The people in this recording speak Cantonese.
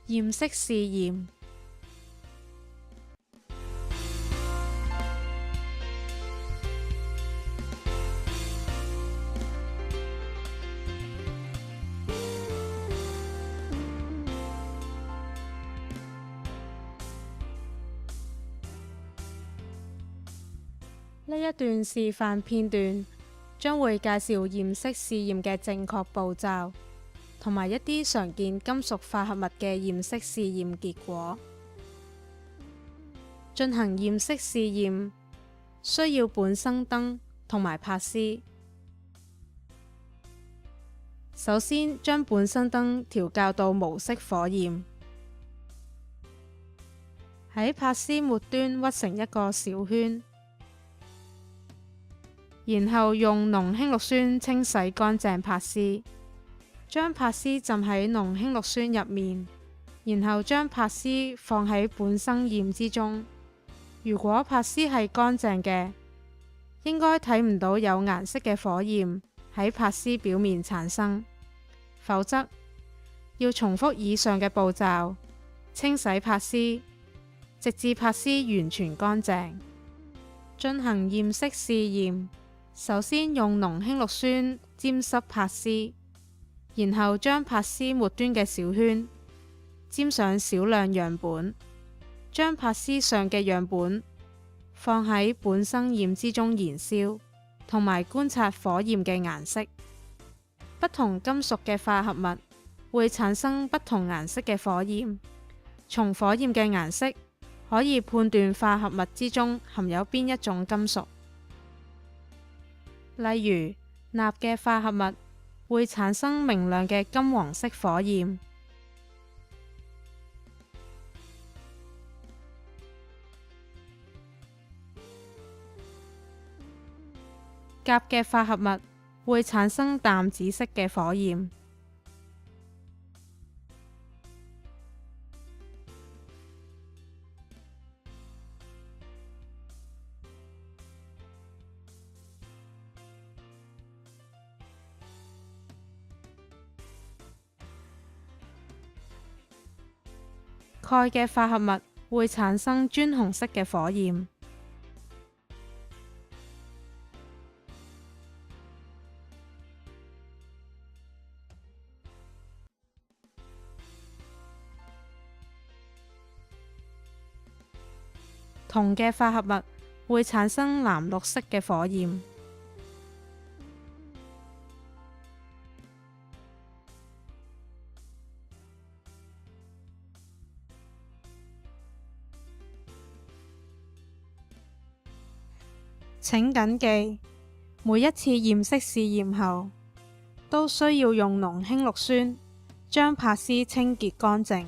驗色試驗。呢一段示範片段將會介紹驗色試驗嘅正確步驟，同埋一啲常見金屬化合物嘅驗色試驗結果。進行驗色試驗需要本生燈同埋拍絲。首先將本生燈調校到無色火焰，喺拍絲末端屈成一個小圈，然後用濃氫氯酸清洗乾淨拍絲，將拍絲浸喺濃氫氯酸入面，然後將拍絲放喺本生焰之中。如果拍絲係乾淨嘅，應該睇唔到有顏色嘅火焰喺拍絲表面產生，否則要重複以上嘅步驟，清洗拍絲，直至拍絲完全乾淨。進行驗色試驗，首先用濃氫氯酸沾濕拍絲，然後將拍絲末端嘅小圈沾上少量樣本，將拍絲上嘅樣本放喺本生焰之中燃燒，同埋觀察火焰嘅顏色。不同金屬嘅化合物會產生不同顏色嘅火焰，從火焰嘅顏色可以判斷化合物之中含有邊一種金屬。例如，鈉嘅化合物會產生明亮嘅金黃色火焰，鉀嘅化合物會產生淡紫色嘅火焰。鈣嘅化合物會產生磚紅色嘅火焰。銅嘅化合物會產生藍綠色嘅火焰。請謹記，每一次驗色試驗後，都需要用濃氫氯酸將拍絲清潔乾淨。